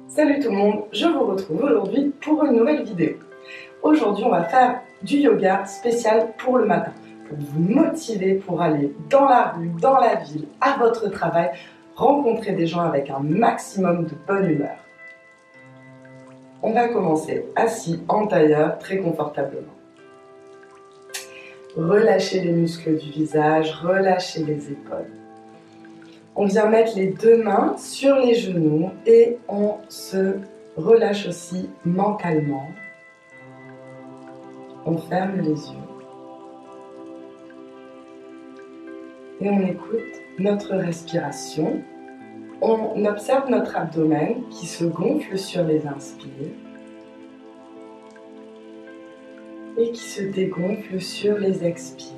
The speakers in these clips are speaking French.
Salut tout le monde, je vous retrouve aujourd'hui pour une nouvelle vidéo. Aujourd'hui, on va faire du yoga spécial pour le matin, pour vous motiver pour aller dans la rue, dans la ville, à votre travail, rencontrer des gens avec un maximum de bonne humeur. On va commencer assis en tailleur, très confortablement. Relâchez les muscles du visage, relâchez les épaules. On vient mettre les deux mains sur les genoux et on se relâche aussi mentalement. On ferme les yeux. Et on écoute notre respiration. On observe notre abdomen qui se gonfle sur les inspires et qui se dégonfle sur les expires.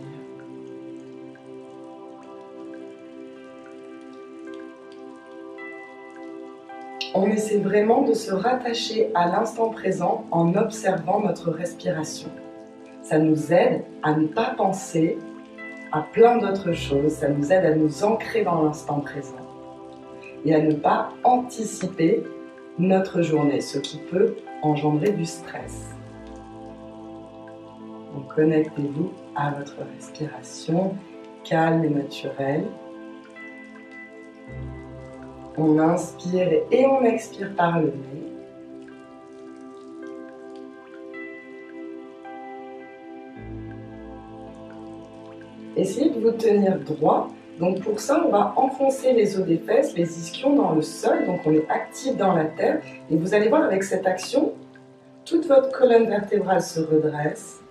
On essaie vraiment de se rattacher à l'instant présent en observant notre respiration. Ça nous aide à ne pas penser à plein d'autres choses, ça nous aide à nous ancrer dans l'instant présent et à ne pas anticiper notre journée, ce qui peut engendrer du stress. Donc connectez-vous à votre respiration calme et naturelle. On inspire et on expire par le nez. Essayez de vous tenir droit. Donc pour ça, on va enfoncer les os des fesses, les ischions dans le sol. Donc on est actif dans la terre. Et vous allez voir avec cette action, toute votre colonne vertébrale se redresse.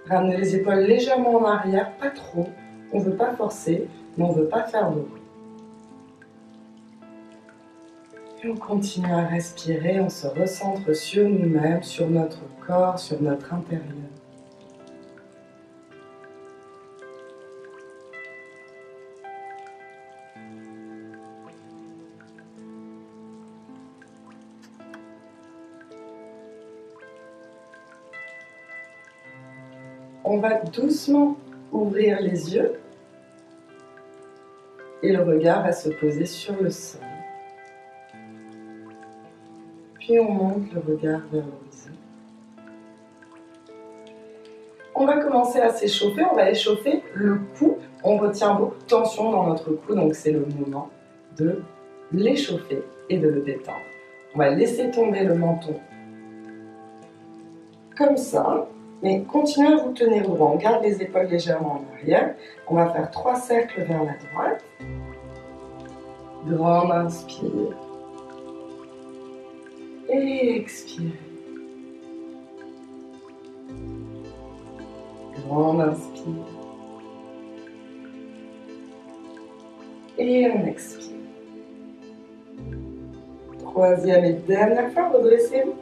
Ramenez les épaules légèrement en arrière, pas trop. On ne veut pas forcer, mais on ne veut pas faire de bruit. Et on continue à respirer, on se recentre sur nous-mêmes, sur notre corps, sur notre intérieur. On va doucement ouvrir les yeux et le regard va se poser sur le sol. Puis on monte le regard vers l'horizon. On va commencer à s'échauffer, on va échauffer le cou. On retient beaucoup de tension dans notre cou, donc c'est le moment de l'échauffer et de le détendre. On va laisser tomber le menton comme ça, mais continuez à vous tenir droit. On garde les épaules légèrement en arrière. On va faire 3 cercles vers la droite. Grande inspire. Et expire. Grande inspire. Et on expire. Troisième et dernière fois, redressez-vous.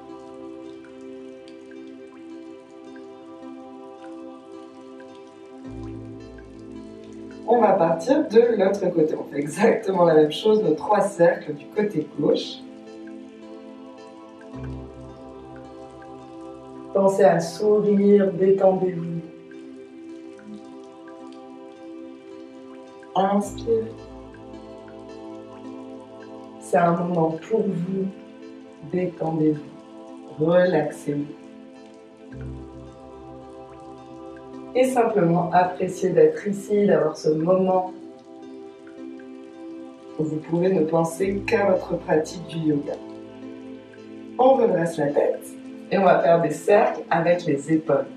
On va partir de l'autre côté. On fait exactement la même chose, nos 3 cercles du côté gauche. Pensez à sourire, détendez-vous. Inspirez. C'est un moment pour vous. Détendez-vous. Relaxez-vous. Et simplement appréciez d'être ici, d'avoir ce moment où vous pouvez ne penser qu'à votre pratique du yoga. On redresse la tête et on va faire des cercles avec les épaules.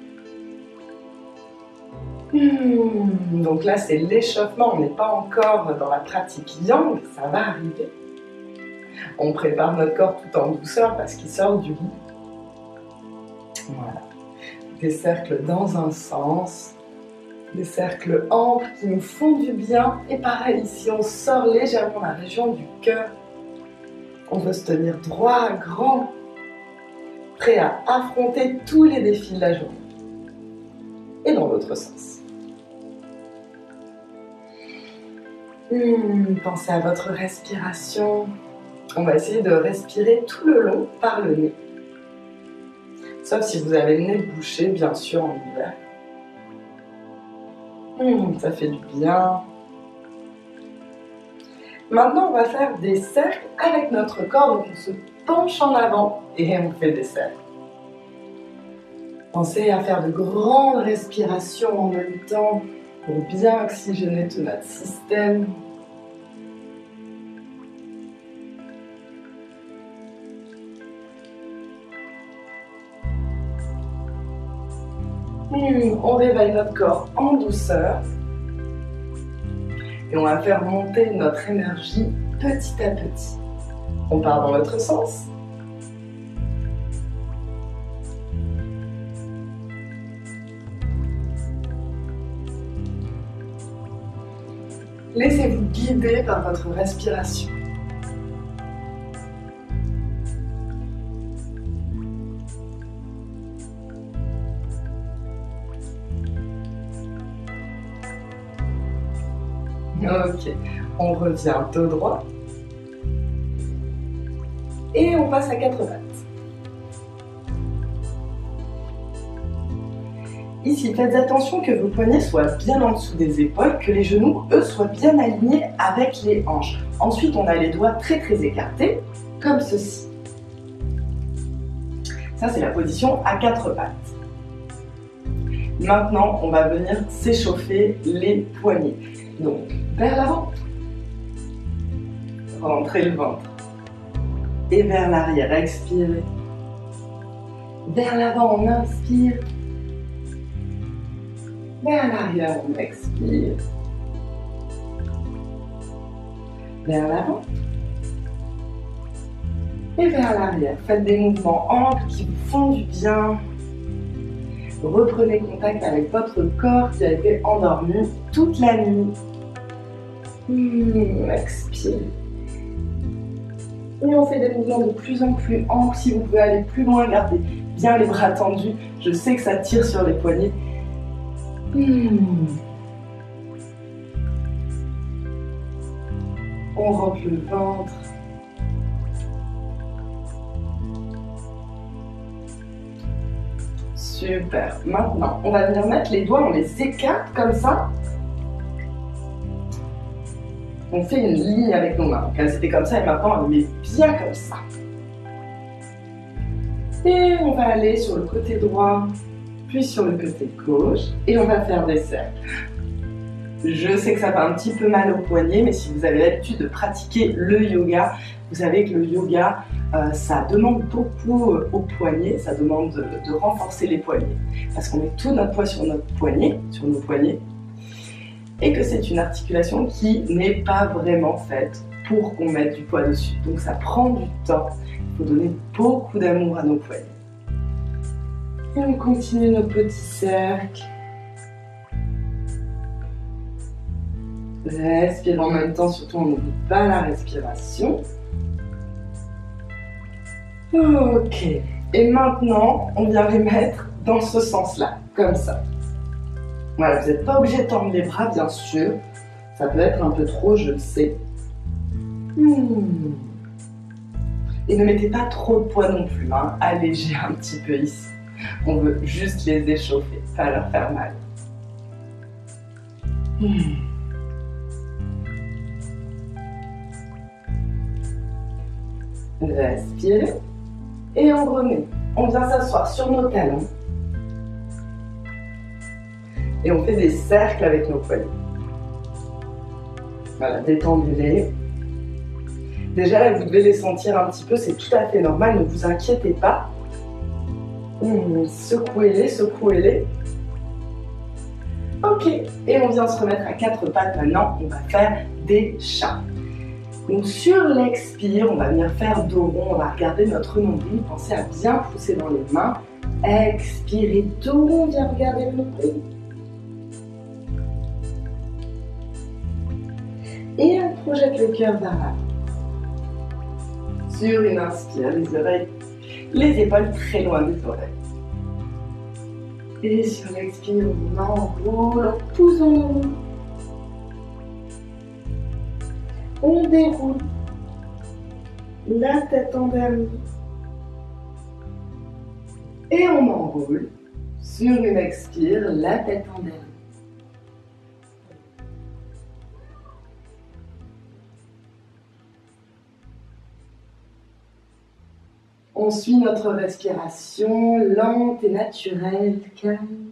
Donc là, c'est l'échauffement, on n'est pas encore dans la pratique yang, ça va arriver. On prépare notre corps tout en douceur parce qu'il sort du lit. Voilà. Des cercles dans un sens, des cercles amples qui nous font du bien. Et pareil, ici, on sort légèrement la région du cœur. On veut se tenir droit, grand, prêt à affronter tous les défis de la journée. Et dans l'autre sens. Pensez à votre respiration. On va essayer de respirer tout le long par le nez. Sauf si vous avez le nez bouché, bien sûr, en hiver. Ça fait du bien. Maintenant, on va faire des cercles avec notre corps. Donc, on se penche en avant et on fait des cercles. Pensez à faire de grandes respirations en même temps pour bien oxygéner tout notre système. On réveille notre corps en douceur et on va faire monter notre énergie petit à petit. On part dans l'autre sens. Laissez-vous guider par votre respiration. Ok, on revient dos droit. Et on passe à quatre pattes. Ici, faites attention que vos poignets soient bien en dessous des épaules, que les genoux, eux, soient bien alignés avec les hanches. Ensuite, on a les doigts très écartés, comme ceci. Ça, c'est la position à quatre pattes. Maintenant, on va venir s'échauffer les poignets. Donc, vers l'avant, rentrez le ventre. Et vers l'arrière, expirez. Vers l'avant, on inspire. Vers l'arrière, on expire. Vers l'avant. Et vers l'arrière. Faites des mouvements amples qui vous font du bien. Reprenez contact avec votre corps qui a été endormi toute la nuit. Expirez. Et on fait des mouvements de plus en plus amples. Si vous pouvez aller plus loin, gardez bien les bras tendus. Je sais que ça tire sur les poignets. On rentre le ventre. Super. Maintenant, on va venir mettre les doigts, on les écarte comme ça. On fait une ligne avec nos mains. Donc, elles étaient comme ça et maintenant, on les met bien comme ça. Et on va aller sur le côté droit, puis sur le côté gauche, et on va faire des cercles. Je sais que ça fait un petit peu mal aux poignets, mais si vous avez l'habitude de pratiquer le yoga, vous savez que le yoga, ça demande beaucoup aux poignets, ça demande de renforcer les poignets, parce qu'on met tout notre poids sur notre poignet, sur nos poignets, et que c'est une articulation qui n'est pas vraiment faite pour qu'on mette du poids dessus. Donc ça prend du temps, il faut donner beaucoup d'amour à nos poignets. Et on continue nos petits cercles. Respire en même temps, surtout on n'oublie pas la respiration. Ok. Et maintenant, on vient les mettre dans ce sens-là, comme ça. Voilà, vous n'êtes pas obligé de tendre les bras, bien sûr. Ça peut être un peu trop, je le sais. Et ne mettez pas trop de poids non plus, hein. Allégez un petit peu ici. On veut juste les échauffer, pas leur faire mal. Respirez. Et on remet. On vient s'asseoir sur nos talons. Et on fait des cercles avec nos poignets. Voilà, détendez-les. Déjà là, vous devez les sentir un petit peu, c'est tout à fait normal, ne vous inquiétez pas. Secouez-les, secouez-les. Ok, et on vient se remettre à quatre pattes maintenant, on va faire des chats. Donc sur l'expire, on va venir faire dos rond, on va regarder notre nombril, pensez à bien pousser dans les mains. Expirez, dos rond, viens regarder le nombril. Et on projette le cœur vers l'avant. Sur une inspire, les oreilles, les épaules très loin des oreilles. Et sur l'expire, on enroule, on pousse en haut. On déroule la tête endormie. Et on enroule sur une expire, la tête endormie. On suit notre respiration lente et naturelle, calme.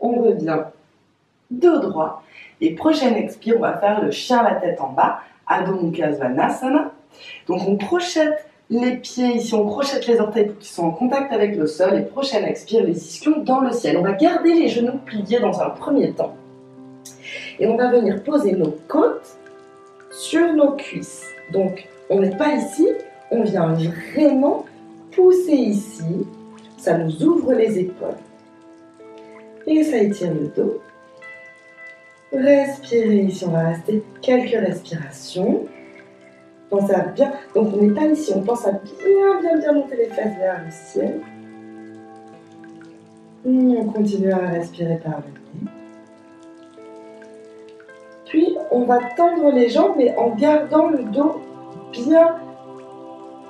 On revient dos droit et prochaine expire, on va faire le chien la tête en bas, Adho Mukha Svanasana. Donc on projette les pieds ici, on crochette les orteils pour qu'ils soient en contact avec le sol et prochaine expire, les ischions dans le ciel. On va garder les genoux pliés dans un premier temps et on va venir poser nos côtes sur nos cuisses. Donc on n'est pas ici, on vient vraiment pousser ici, ça nous ouvre les épaules. Et ça étire le dos. Respirez ici, on va rester quelques respirations. Pensez à bien, donc on n'est pas ici, on pense à bien monter les fesses vers le ciel. On continue à respirer par le nez. Puis on va tendre les jambes, mais en gardant le dos bien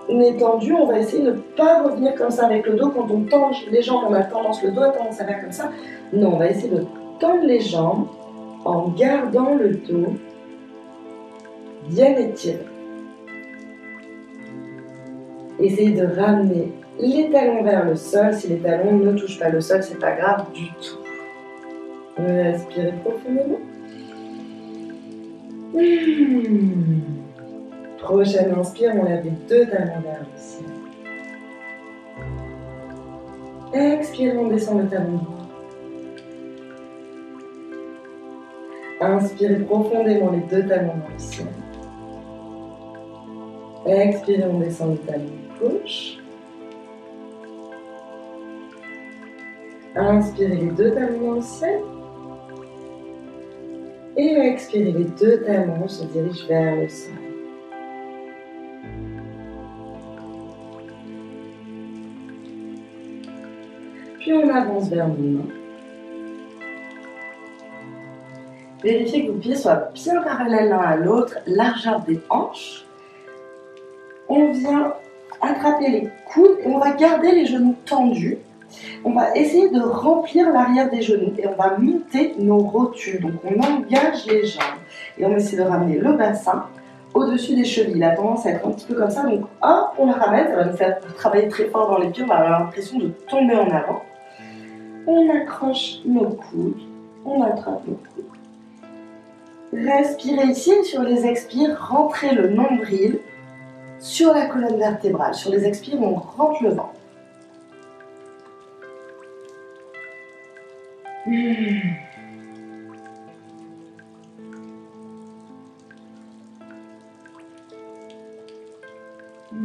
étendu. On va essayer de ne pas revenir comme ça avec le dos. Quand on tend les jambes, on a tendance, le dos a tendance à faire comme ça. Non, on va essayer de tendre les jambes en gardant le dos bien étiré. Essayez de ramener les talons vers le sol. Si les talons ne touchent pas le sol, c'est pas grave du tout. Respirez profondément. Prochaine inspire, on lève les deux talons vers le ciel. Expire, on descend le talon droit. Inspirez profondément les deux talons dans le ciel. Expirez, on descend le talon gauche. Inspirez les deux talons dans le ciel. Et expirez, les deux talons se dirigent vers le sol. Puis on avance vers nos mains. Vérifiez que vos pieds soient bien parallèles l'un à l'autre, largeur des hanches. On vient attraper les coudes et on va garder les genoux tendus. On va essayer de remplir l'arrière des genoux et on va monter nos rotules. Donc on engage les jambes et on essaie de ramener le bassin au-dessus des chevilles. Il a tendance à être un petit peu comme ça. Donc hop, on le ramène, ça va nous faire travailler très fort dans les pieds. On va avoir l'impression de tomber en avant. On accroche nos coudes, on attrape nos coudes. Respirez ici et sur les expires, rentrez le nombril sur la colonne vertébrale. Sur les expires, on rentre le ventre.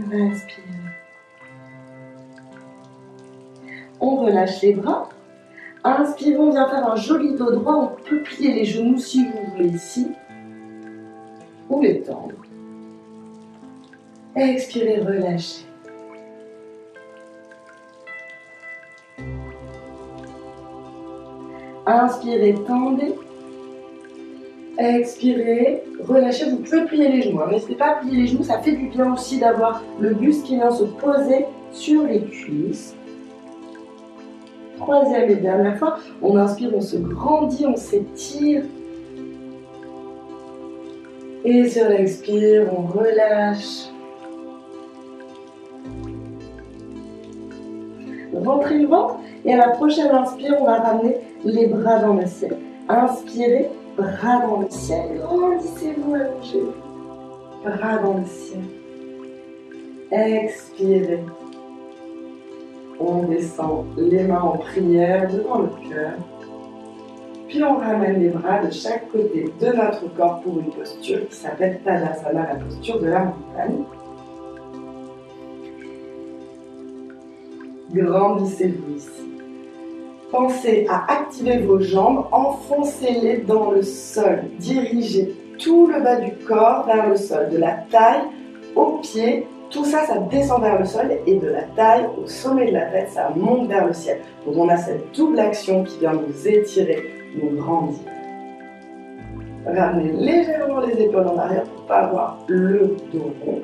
Respire. On relâche les bras. Inspirez, on vient faire un joli dos droit. On peut plier les genoux si vous voulez ici. Ou les tendre. Expirez, relâchez. Inspirez, tendez. Expirez, relâchez. Vous pouvez plier les genoux. N'hésitez pas à plier les genoux. Ça fait du bien aussi d'avoir le buste qui vient se poser sur les cuisses. Troisième et dernière fois. On inspire, on se grandit, on s'étire. Et sur l'expire, on relâche. Rentrez le ventre. Et à la prochaine inspire, on va ramener les bras dans le ciel. Inspirez, bras dans le ciel. Grandissez-vous, allongez-vous. Bras dans le ciel. Expirez. On descend les mains en prière devant le cœur. Puis on ramène les bras de chaque côté de notre corps pour une posture qui s'appelle Tadasana, la posture de la montagne. Grandissez-vous ici. Pensez à activer vos jambes, enfoncez-les dans le sol. Dirigez tout le bas du corps vers le sol, de la taille aux pieds. Tout ça, ça descend vers le sol et de la taille au sommet de la tête, ça monte vers le ciel. Donc on a cette double action qui vient nous étirer, nous grandir. Ramenez légèrement les épaules en arrière pour ne pas avoir le dos rond.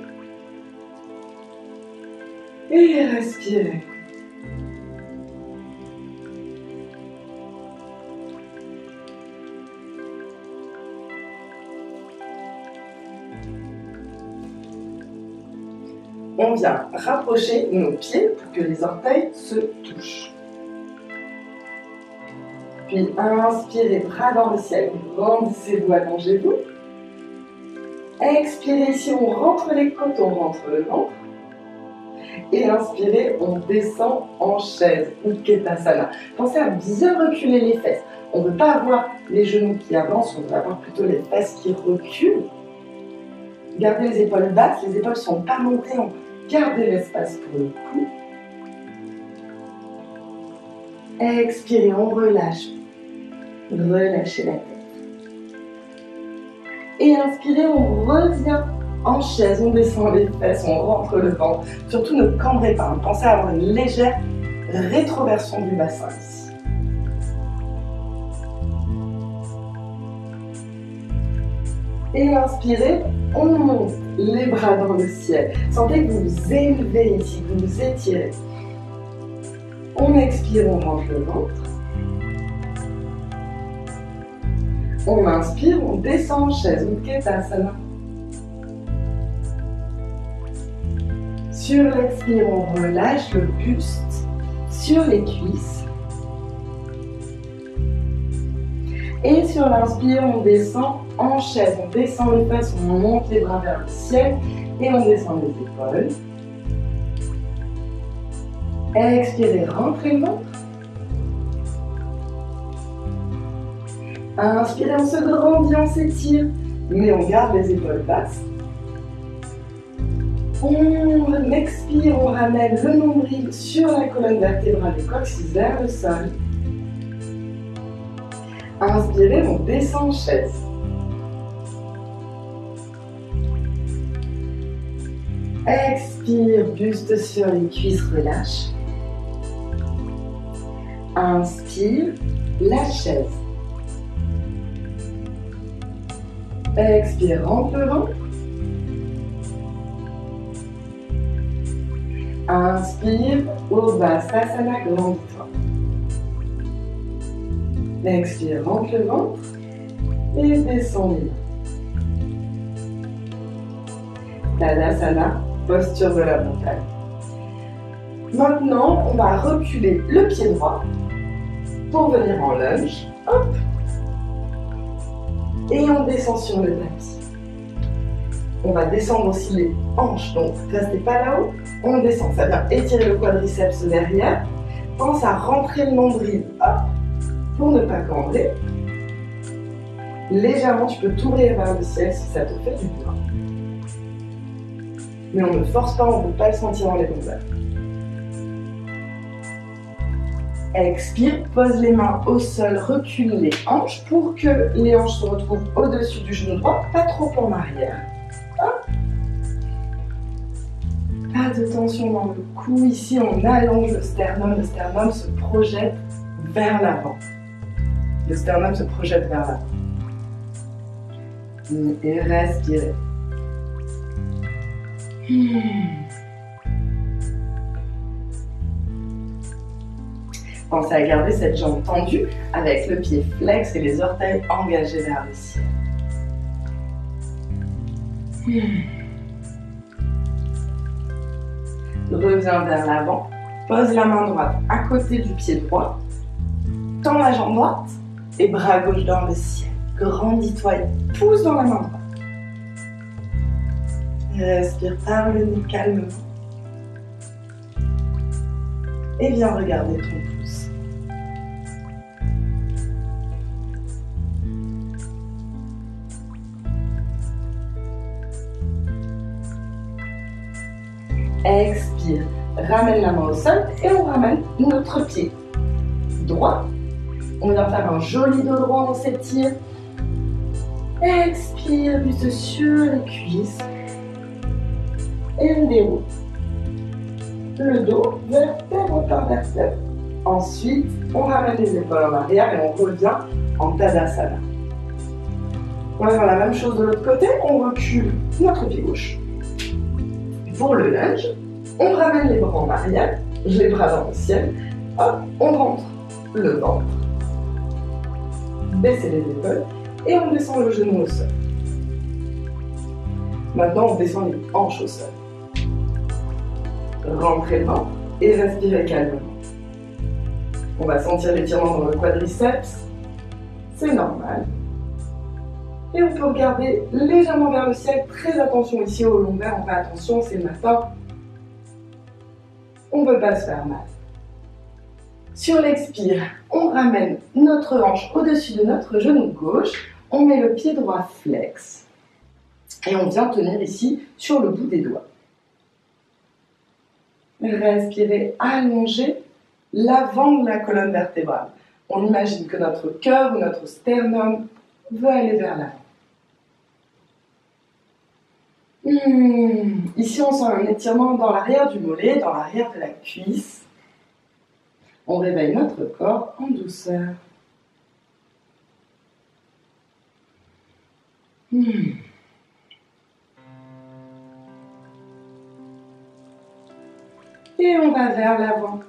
Et respirez. On vient rapprocher nos pieds pour que les orteils se touchent. Puis inspirez, bras dans le ciel, grandissez-vous, allongez-vous. Expirez, ici on rentre les côtes, on rentre le ventre. Et inspirez, on descend en chaise, Utkatasana. Pensez à bien reculer les fesses. On ne veut pas avoir les genoux qui avancent, on veut avoir plutôt les fesses qui reculent. Gardez les épaules basses, les épaules ne sont pas montées, on gardez l'espace pour le cou. Expirez, on relâche. Relâchez la tête. Et inspirez, on revient en chaise, on descend les fesses, on rentre le ventre. Surtout ne cambrez pas, pensez à avoir une légère rétroversion du bassin ici. Et inspirez, on monte les bras dans le ciel. Sentez que vous vous élevez ici, que vous vous étirez. On expire, on rentre le ventre. On inspire, on descend en chaise, Utkatasana. Sur l'expire, on relâche le buste sur les cuisses. Et sur l'inspire, on descend en chaise. On descend les fesses, on monte les bras vers le ciel et on descend les épaules. Expirez, rentrez le ventre. Inspirez, on se grandit, on s'étire, mais on garde les épaules basses. On expire, on ramène le nombril sur la colonne vertébrale du coccyx vers le sol. Inspirez, on descend en chaise. Expire, buste sur les cuisses, relâche. Inspire, la chaise. Expire, rentre le ventre. Inspire, Urdhvastasana, grandis-toi. Expire, rentre le ventre et descend les mains. Tadasana, posture de la montagne. Maintenant, on va reculer le pied droit pour venir en lunge. Hop. Et on descend sur le tapis. On va descendre aussi les hanches, donc restez pas là-haut. On descend, ça vient étirer le quadriceps derrière. Pense à rentrer le nombril, hop, pour ne pas cambrer. Légèrement, tu peux t'ouvrir vers le ciel si ça te fait du bien. Mais on ne force pas, on ne veut pas le sentir dans les lombaires. Expire, pose les mains au sol, recule les hanches pour que les hanches se retrouvent au-dessus du genou droit, pas trop en arrière. Hop. Pas de tension dans le cou. Ici, on allonge le sternum se projette vers l'avant. Le sternum se projette vers l'avant. Et respirez. Pensez à garder cette jambe tendue avec le pied flex et les orteils engagés vers le ciel. Reviens vers l'avant, pose la main droite à côté du pied droit, tends la jambe droite et bras gauche dans le ciel. Grandis-toi et pousse dans la main droite. Respire par le nez calmement. Et viens regarder ton pouce. Expire, ramène la main au sol et on ramène notre pied droit. On vient faire un joli dos droit, on s'étire. Expire, buste sur les cuisses. Et on déroule le dos, vertèbre par vertèbre. Ensuite, on ramène les épaules en arrière et on revient en Tadasana. On va faire la même chose de l'autre côté, on recule notre pied gauche. Pour le lunge, on ramène les bras en arrière, les bras dans le ciel, hop, on rentre le ventre, baissez les épaules et on descend le genou au sol. Maintenant, on descend les hanches au sol. Rentrez le ventre et respirez calmement. On va sentir l'étirement dans le quadriceps, c'est normal. Et on peut regarder légèrement vers le ciel, très attention ici au lombaire, on fait attention, c'est le matin. On ne peut pas se faire mal. Sur l'expire, on ramène notre hanche au-dessus de notre genou gauche, on met le pied droit flex et on vient tenir ici sur le bout des doigts. Respirez allongez l'avant de la colonne vertébrale. On imagine que notre cœur ou notre sternum veut aller vers l'avant. Ici, on sent un étirement dans l'arrière du mollet, dans l'arrière de la cuisse. On réveille notre corps en douceur. Et on va vers l'avant.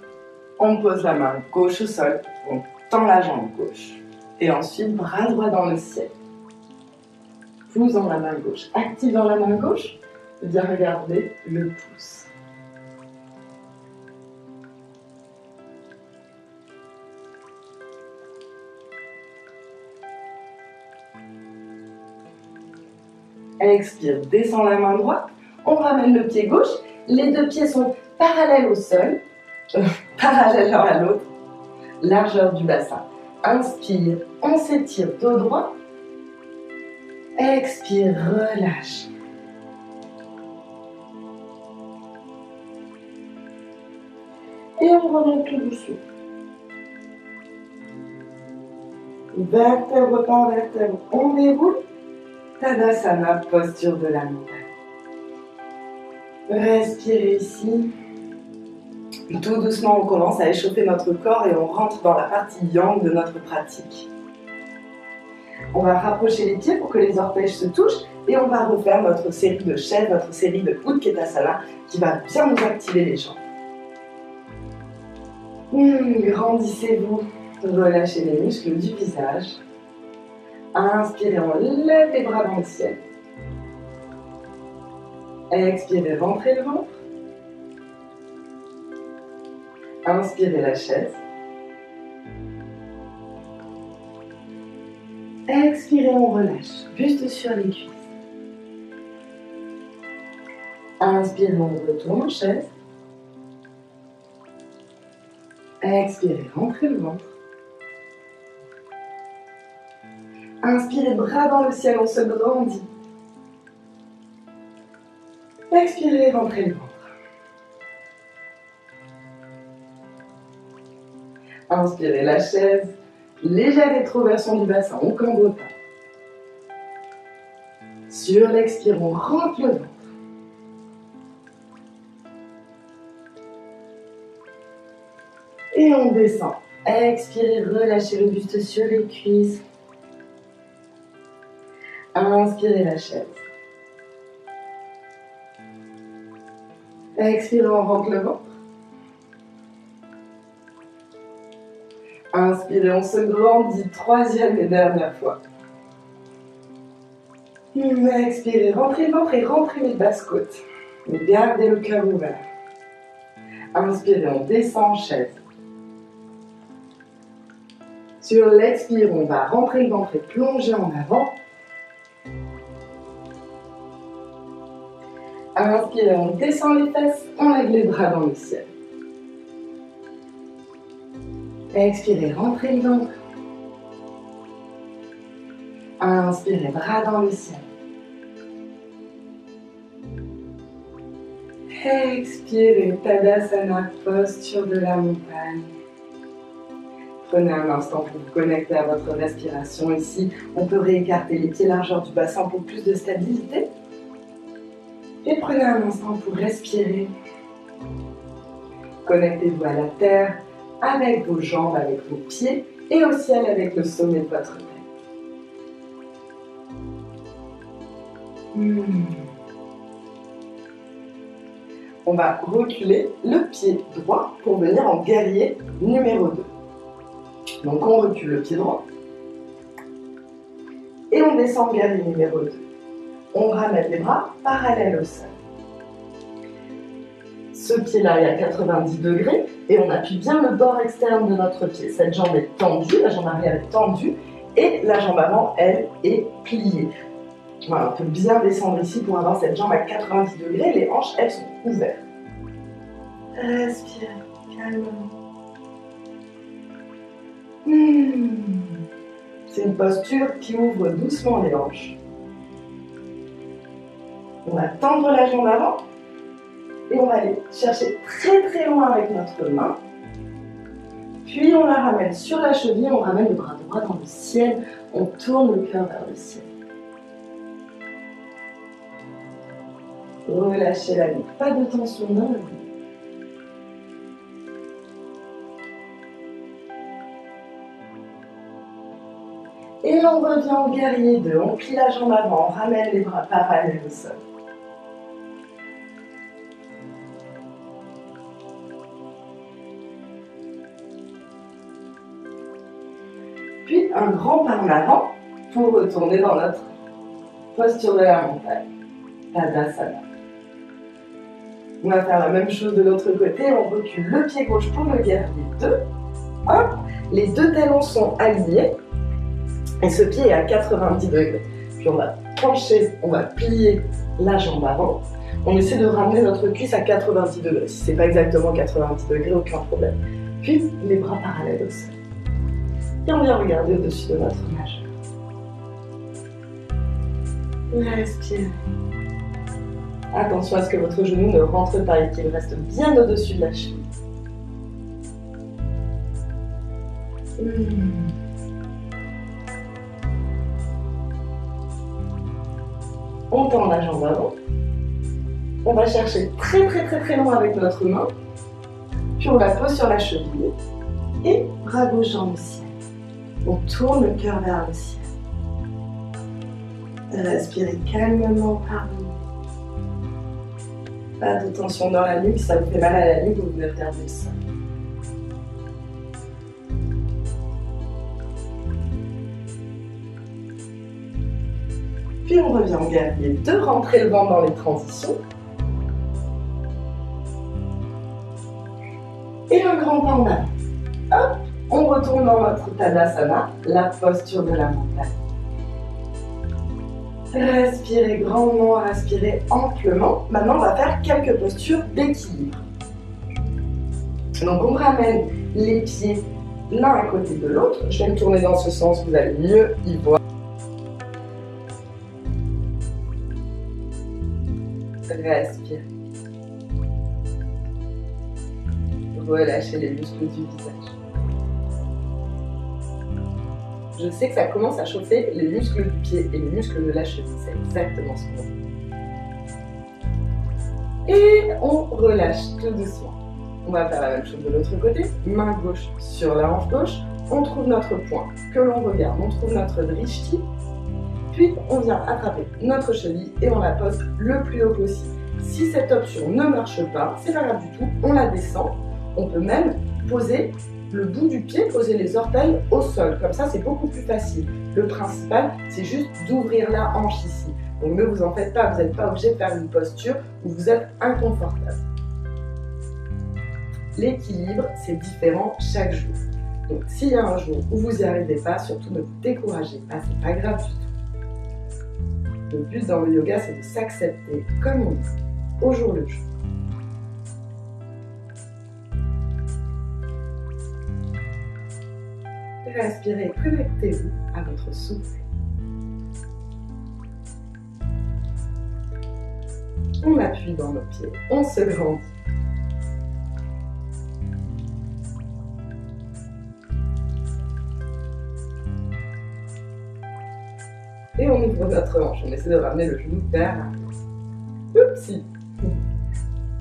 On pose la main gauche au sol, on tend la jambe gauche. Et ensuite, bras droit dans le ciel. Poussant la main gauche. Activant la main gauche, bien regarder le pouce. Expire, descend la main droite. On ramène le pied gauche. Les deux pieds sont parallèles au sol. Parallèles l'un à l'autre. Largeur du bassin. Inspire, on s'étire dos droit. Expire, relâche. Et on remonte tout doucement. Vertèbre par vertèbre, on déroule. Tadasana, posture de la montagne. Respirez ici. Tout doucement, on commence à échauffer notre corps et on rentre dans la partie yang de notre pratique. On va rapprocher les pieds pour que les orteils se touchent et on va refaire notre série de chaises, notre série de Utkatasana qui va bien nous activer les jambes. Grandissez-vous, relâchez les muscles du visage. Inspirez, on lève les bras dans le ciel. Expirez, rentrez le ventre. Inspirez la chaise. Expirez, on relâche, buste sur les cuisses. Inspirez, on retourne en chaise. Expirez, rentrez le ventre. Inspirez, bras dans le ciel, on se grandit. Expirez, rentrez le ventre. Inspirez la chaise, légère rétroversion du bassin, on cambre pas. Sur l'expire, on rentre le ventre. Et on descend. Expirez, relâchez le buste sur les cuisses. Inspirez la chaise. Expirez, on rentre le ventre. Inspirez, on se grandit, troisième et dernière fois. Expirez, rentrez le ventre et rentrez les basses côtes. Gardez le cœur ouvert. Inspirez, on descend en chaise. Sur l'expire, on va rentrer le ventre et plonger en avant. Inspirez, on descend les fesses, on lève les bras dans le ciel. Expirez, rentrez le ventre. Inspirez, bras dans le ciel. Expirez, Tadasana, posture de la montagne. Prenez un instant pour vous connecter à votre respiration ici. On peut réécarter les pieds largeur du bassin pour plus de stabilité. Et prenez un instant pour respirer. Connectez-vous à la terre avec vos jambes, avec vos pieds et au ciel avec le sommet de votre tête. On va reculer le pied droit pour venir en guerrier numéro 2. Donc on recule le pied droit et on descend en guerrier numéro 2. On ramène les bras parallèles au sol. Ce pied-là est à 90 degrés et on appuie bien le bord externe de notre pied. Cette jambe est tendue, la jambe arrière est tendue et la jambe avant, elle, est pliée. Voilà, on peut bien descendre ici pour avoir cette jambe à 90 degrés. Les hanches, elles, sont ouvertes. Respire calmement. C'est une posture qui ouvre doucement les hanches. On va tendre la jambe avant et on va aller chercher très très loin avec notre main. Puis on la ramène sur la cheville, on ramène le bras droit dans le ciel, on tourne le cœur vers le ciel. Relâchez la nuque, pas de tension dans la nuque. Et on revient au guerrier 2, on plie la jambe avant, on ramène les bras parallèles au sol. Puis un grand pas en avant pour retourner dans notre posture de la montagne, Tadasana. On va faire la même chose de l'autre côté, on recule le pied gauche pour le guerrier 2. Hop, les deux talons sont alignés et ce pied est à 90 degrés. Puis on va pencher, on va plier la jambe avant. On essaie de ramener notre cuisse à 90 degrés. Si ce n'est pas exactement 90 degrés, aucun problème. Puis les bras parallèles au sol. Et on vient regarder au-dessus de notre majeur. Respire. Attention à ce que votre genou ne rentre pas et qu'il reste bien au-dessus de la cheville. On tend la jambe avant. On va chercher très très très très loin avec notre main. Puis on la pose sur la cheville. Et bras gauche dans le ciel. On tourne le cœur vers le ciel. Respirez calmement par le nez. Pas de tension dans la nuque, si ça vous fait mal à la nuque, vous pouvez regarder le sol. Puis on revient au guerrier 2, rentrer le ventre dans les transitions. Et un grand pas en avant. Hop, on retourne dans notre Tadasana, la posture de la montagne. Respirez grandement, respirez amplement. Maintenant, on va faire quelques postures d'équilibre. Donc, on ramène les pieds l'un à côté de l'autre. Je vais me tourner dans ce sens, vous allez mieux y voir. Respirez. Relâchez les muscles du visage. Je sais que ça commence à chauffer les muscles du pied et les muscles de la cheville. C'est exactement ce qu'on veut. Et on relâche tout doucement. On va faire la même chose de l'autre côté. Main gauche sur la hanche gauche. On trouve notre point que l'on regarde. On trouve notre drishti. Puis on vient attraper notre cheville et on la pose le plus haut possible. Si cette option ne marche pas, c'est pas grave du tout. On la descend. On peut même poser le bout du pied, poser les orteils au sol. Comme ça, c'est beaucoup plus facile. Le principal, c'est juste d'ouvrir la hanche ici. Donc ne vous en faites pas, vous n'êtes pas obligé de faire une posture où vous êtes inconfortable. L'équilibre, c'est différent chaque jour. Donc s'il y a un jour où vous n'y arrivez pas, surtout ne vous découragez pas, c'est pas grave du tout. Le but dans le yoga, c'est de s'accepter comme on est, au jour le jour. Respirez et connectez-vous à votre souffle. On appuie dans nos pieds, on se grandit. Et on ouvre notre hanche, on essaie de ramener le genou vers l'arrière. Oupsie.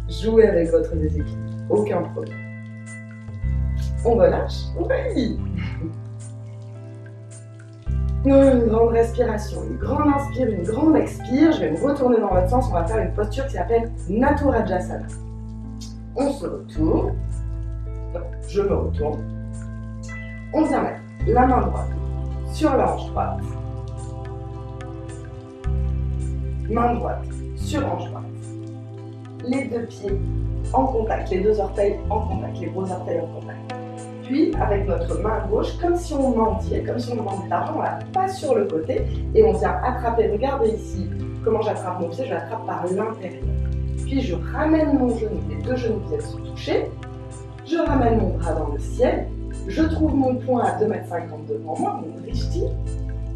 Jouez avec votre déséquilibre, aucun problème. On relâche. Oui. Une grande respiration, une grande inspire, une grande expire. Je vais me retourner dans l'autre sens. On va faire une posture qui s'appelle Naturajasana. On se retourne. Je me retourne. On vient mettre la main droite sur la hanche droite. Main droite sur hanche droite. Les deux pieds en contact, les deux orteils en contact, les gros orteils en contact. Puis, avec notre main gauche, comme si on mendiait, comme si on demandait de l'argent, on la passe sur le côté et on vient attraper. Regardez ici comment j'attrape mon pied, je l'attrape par l'intérieur. Puis je ramène mon genou, les deux genoux viennent se toucher. Je ramène mon bras dans le ciel. Je trouve mon poing à 2,50 m devant moi, mon drishti.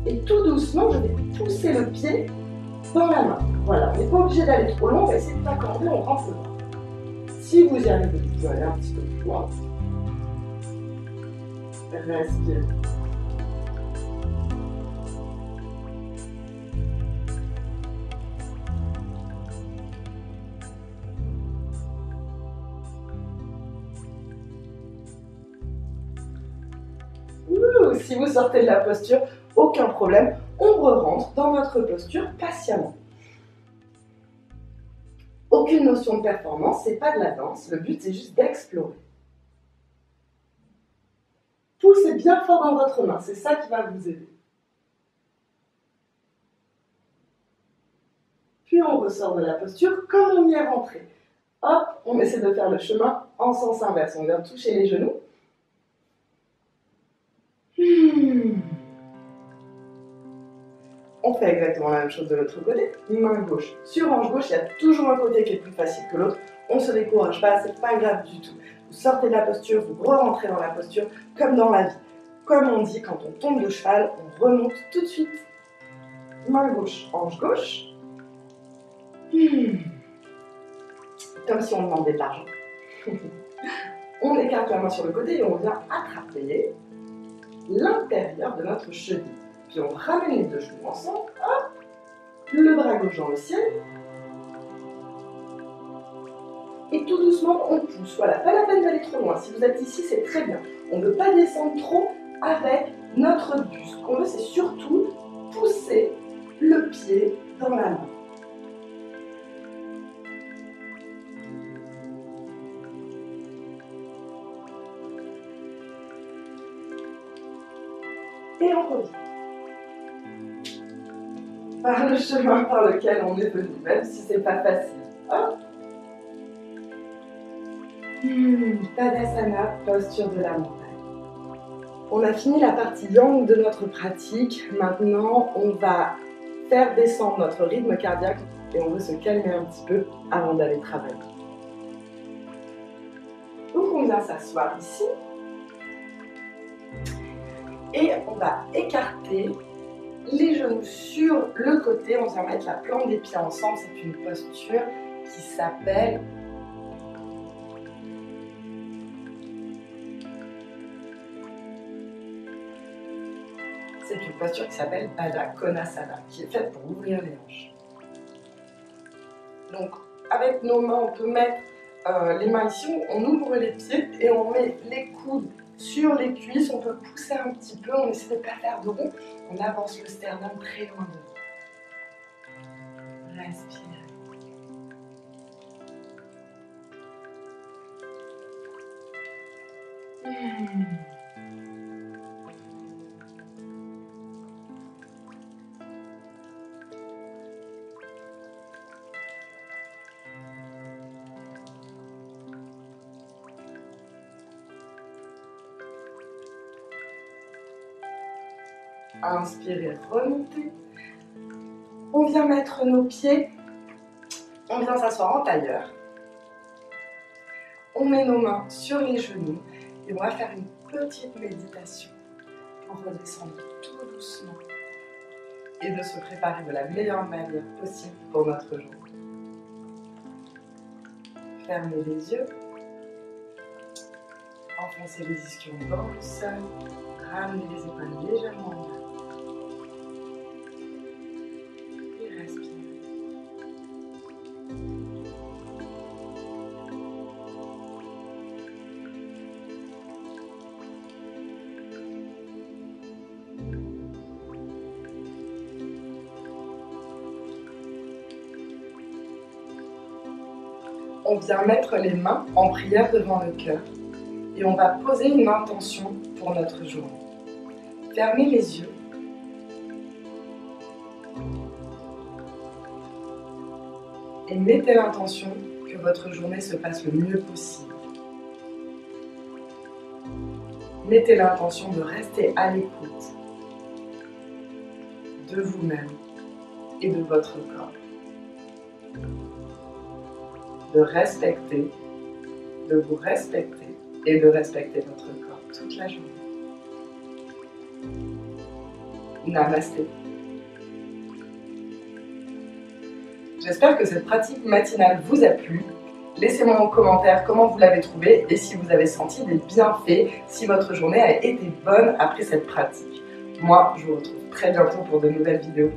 Et tout doucement, je vais pousser le pied dans la main. Voilà, on n'est pas obligé d'aller trop loin, on va essayer de t'accorder, on rentre le bras. Si vous y arrivez, vous pouvez aller un petit peu plus loin. Respire. Si vous sortez de la posture, aucun problème, on re-rentre dans notre posture patiemment. Aucune notion de performance, c'est pas de la danse, le but c'est juste d'explorer. Poussez bien fort dans votre main, c'est ça qui va vous aider. Puis on ressort de la posture comme on y est rentré. Hop, on essaie de faire le chemin en sens inverse, on vient toucher les genoux. On fait exactement la même chose de l'autre côté, main gauche. Sur hanche gauche, il y a toujours un côté qui est plus facile que l'autre. On ne se décourage pas, c'est pas grave du tout. Vous sortez de la posture, vous re-rentrez dans la posture, comme dans la vie. Comme on dit, quand on tombe de cheval, on remonte tout de suite. Main gauche, hanche gauche. Comme si on demandait de l'argent. On écarte la main sur le côté et on vient attraper l'intérieur de notre cheville. Puis on ramène les deux genoux ensemble, hop, le bras gauche dans le ciel. Et tout doucement, on pousse. Voilà, pas la peine d'aller trop loin. Si vous êtes ici, c'est très bien. On ne veut pas descendre trop avec notre buste. Ce qu'on veut, c'est surtout pousser le pied dans la main. Et on revient. Par le chemin par lequel on est venu, même si c'est pas facile. Hop. Tadasana, posture de la montagne. On a fini la partie yang de notre pratique. Maintenant, on va faire descendre notre rythme cardiaque et on veut se calmer un petit peu avant d'aller travailler. Donc on vient s'asseoir ici et on va écarter les genoux sur le côté. On vient mettre la plante des pieds ensemble. C'est une posture qui s'appelle Baddha Konasana, qui est faite pour ouvrir les hanches. Donc, avec nos mains, on peut mettre les mains ici, on ouvre les pieds et on met les coudes sur les cuisses. On peut pousser un petit peu, on essaie de ne pas faire de rond. On avance le sternum très loin de nous. Respire. Inspirez, remontez. On vient mettre nos pieds, on vient s'asseoir en tailleur. On met nos mains sur les genoux et on va faire une petite méditation pour redescendre tout doucement et de se préparer de la meilleure manière possible pour notre journée. Fermez les yeux, enfoncez les ischions dans le sol, ramenez les épaules légèrement en bas. On vient mettre les mains en prière devant le cœur et on va poser une intention pour notre journée. Fermez les yeux. Et mettez l'intention que votre journée se passe le mieux possible. Mettez l'intention de rester à l'écoute de vous-même et de votre corps. De respecter, de vous respecter et de respecter votre corps toute la journée. Namasté. J'espère que cette pratique matinale vous a plu. Laissez-moi en commentaire comment vous l'avez trouvée et si vous avez senti des bienfaits, si votre journée a été bonne après cette pratique. Moi, je vous retrouve très bientôt pour de nouvelles vidéos.